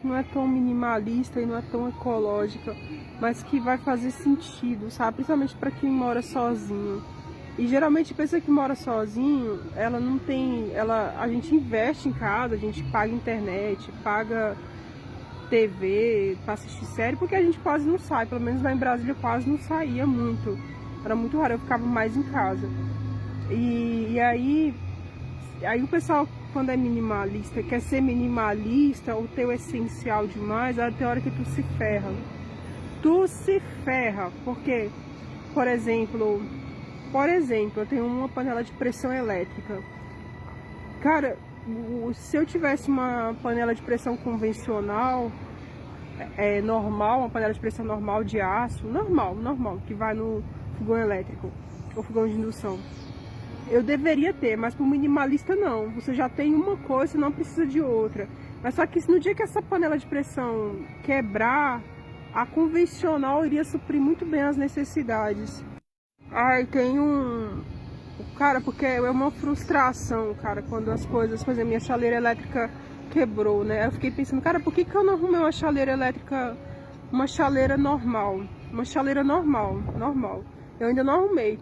não é tão minimalista e não é tão ecológica, mas que vai fazer sentido, sabe? Principalmente para quem mora sozinho. E geralmente a pessoa que mora sozinho, ela não tem, a gente investe em casa, a gente paga internet, paga TV para assistir série, porque a gente quase não sai, pelo menos lá em Brasília eu quase não saía muito. Era muito raro, eu ficava mais em casa. E aí o pessoal, quando é minimalista, quer ser minimalista ou ter o essencial demais, aí tem hora que tu se ferra. Tu se ferra, porque, por exemplo, eu tenho uma panela de pressão elétrica. Cara, se eu tivesse uma panela de pressão convencional, normal, uma panela de pressão normal de aço, normal, que vai no fogão elétrico ou fogão de indução, eu deveria ter, mas pro minimalista não. Você já tem uma coisa, você não precisa de outra. Mas só que no dia que essa panela de pressão quebrar, a convencional iria suprir muito bem as necessidades. Ai, tem Cara, porque é uma frustração, cara, quando as coisas... Por exemplo, minha chaleira elétrica quebrou, né? Eu fiquei pensando, cara, por que eu não arrumei uma chaleira elétrica, uma chaleira normal? Uma chaleira normal. Eu ainda não arrumei.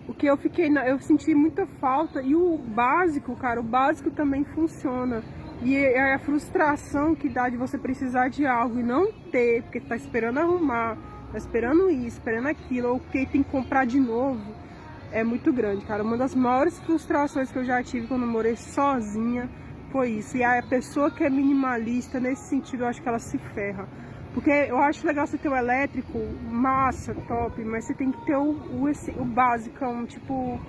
Porque eu senti muita falta. E o básico, cara, o básico também funciona. E é a frustração que dá de você precisar de algo e não ter, porque tá esperando arrumar, tá esperando isso, esperando aquilo, ou que tem que comprar de novo. É muito grande, cara. Uma das maiores frustrações que eu já tive quando eu morei sozinha foi isso. E a pessoa que é minimalista, nesse sentido, eu acho que ela se ferra. Porque eu acho legal você ter o elétrico, massa, top, mas você tem que ter o basicão, tipo,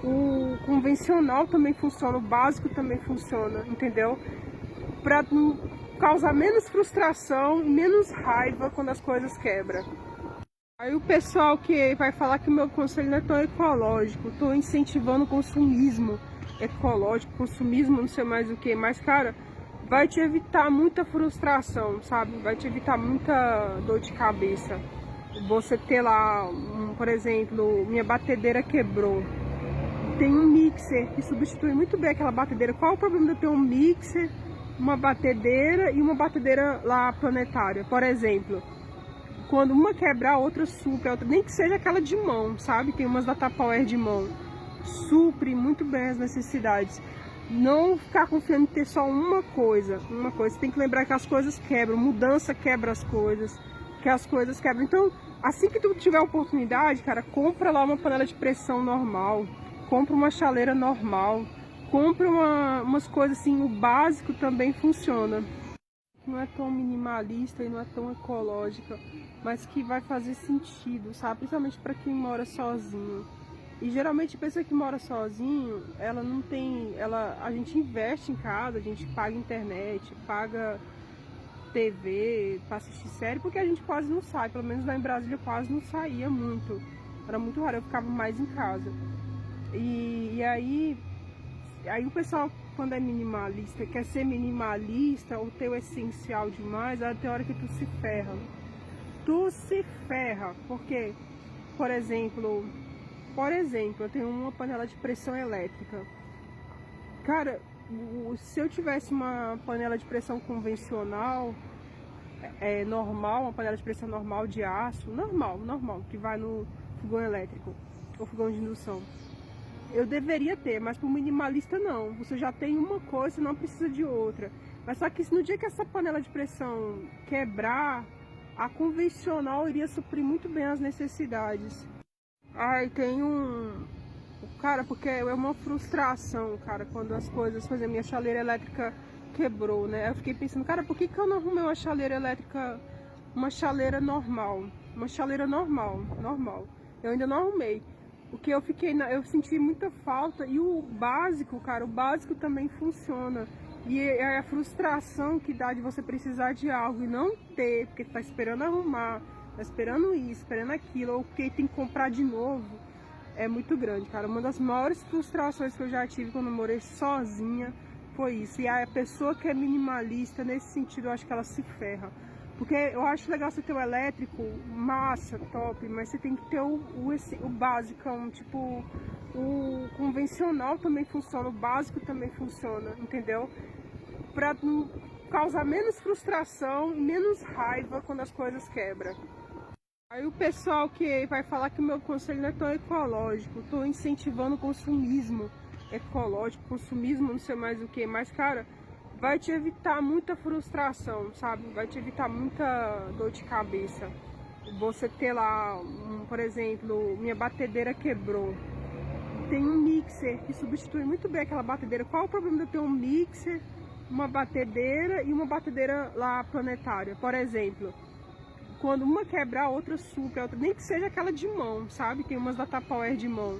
o convencional também funciona, o básico também funciona, entendeu? Pra causar menos frustração e menos raiva quando as coisas quebram. Aí o pessoal que vai falar que o meu conselho não é tão ecológico, tô incentivando o consumismo ecológico, consumismo não sei mais o que, mas cara, vai te evitar muita frustração, sabe? Vai te evitar muita dor de cabeça. Você ter lá, por exemplo, minha batedeira quebrou. Tem um mixer que substitui muito bem aquela batedeira. Qual o problema de eu ter um mixer, uma batedeira e uma batedeira lá planetária? Por exemplo, quando uma quebrar, a outra supre, a outra, nem que seja aquela de mão, sabe? Tem umas da Tupperware de mão. Supre muito bem as necessidades. Não ficar confiando em ter só uma coisa. Você tem que lembrar que as coisas quebram, mudança quebra as coisas, que as coisas quebram. Então, assim que tu tiver a oportunidade, cara, compra lá uma panela de pressão normal, compra uma chaleira normal, compra umas coisas assim, o básico também funciona. Não é tão minimalista e não é tão ecológica, mas que vai fazer sentido, sabe? Principalmente para quem mora sozinho. E geralmente a pessoa que mora sozinho, ela não tem, a gente investe em casa, a gente paga internet, paga TV para assistir série, porque a gente quase não sai, pelo menos lá em Brasília eu quase não saía muito. Era muito raro, eu ficava mais em casa. E aí o pessoal, quando é minimalista, quer ser minimalista ou ter o essencial demais, aí tem hora que tu se ferra. Tu se ferra, porque, por exemplo, eu tenho uma panela de pressão elétrica. Cara, se eu tivesse uma panela de pressão convencional, normal, uma panela de pressão normal de aço, normal, que vai no fogão elétrico ou fogão de indução, eu deveria ter, mas pro minimalista não. Você já tem uma coisa, você não precisa de outra. Mas só que no dia que essa panela de pressão quebrar, a convencional iria suprir muito bem as necessidades. Ai, tem Cara, porque é uma frustração, cara, quando as coisas... Por exemplo, minha chaleira elétrica quebrou, né? Eu fiquei pensando, cara, por que eu não arrumei uma chaleira elétrica, uma chaleira normal? Uma chaleira normal. Eu ainda não arrumei. Porque eu senti muita falta. E o básico, cara, o básico também funciona. E é a frustração que dá de você precisar de algo e não ter, porque tá esperando arrumar, tá esperando isso, esperando aquilo, ou porque tem que comprar de novo. É muito grande, cara. Uma das maiores frustrações que eu já tive quando eu morei sozinha foi isso. E a pessoa que é minimalista, nesse sentido, eu acho que ela se ferra. Porque eu acho legal você ter o elétrico, massa, top, mas você tem que ter o basicão, tipo, o convencional também funciona, o básico também funciona, entendeu? Pra causar menos frustração, menos raiva quando as coisas quebram. Aí o pessoal que vai falar que o meu conselho não é tão ecológico, estou incentivando o consumismo ecológico, consumismo não sei mais o que, mas cara, vai te evitar muita frustração, sabe? Vai te evitar muita dor de cabeça. Você ter lá, por exemplo, minha batedeira quebrou. Tem um mixer que substitui muito bem aquela batedeira. Qual o problema de eu ter um mixer, uma batedeira e uma batedeira lá planetária? Por exemplo, quando uma quebrar, a outra supre, a outra, nem que seja aquela de mão, sabe? Tem umas da Tupperware de mão.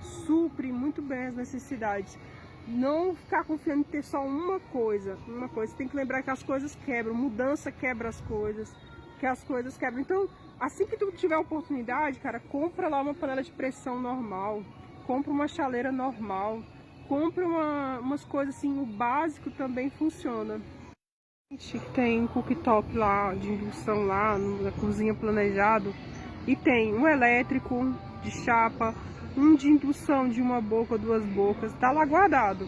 Supre muito bem as necessidades. Não ficar confiando em ter só uma coisa. Você tem que lembrar que as coisas quebram, mudança quebra as coisas, que as coisas quebram. Então, assim que tu tiver a oportunidade, cara, compra lá uma panela de pressão normal, compra uma chaleira normal, compra umas coisas assim, o básico também funciona. Tem cooktop lá, de indução lá, na cozinha planejado, e tem um elétrico de chapa, um de indução de uma boca ou duas bocas, tá lá guardado,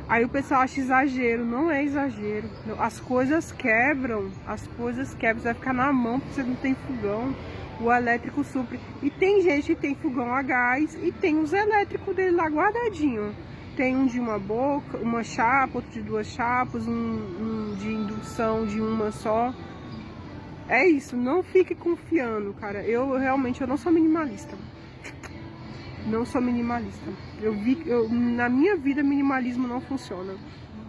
Aí o pessoal acha exagero, não é exagero, as coisas quebram, você vai ficar na mão porque você não tem fogão, o elétrico supre, e tem gente que tem fogão a gás e tem os elétricos dele lá guardadinho. Tem um de uma boca, uma chapa, outro de duas chapas, um de indução de uma só. É isso, não fique confiando, cara. Eu realmente não sou minimalista. Não sou minimalista. Na minha vida, minimalismo não funciona.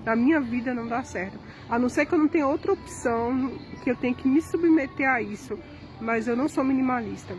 Na minha vida não dá certo. A não ser que eu não tenha outra opção, que eu tenho que me submeter a isso. Mas eu não sou minimalista.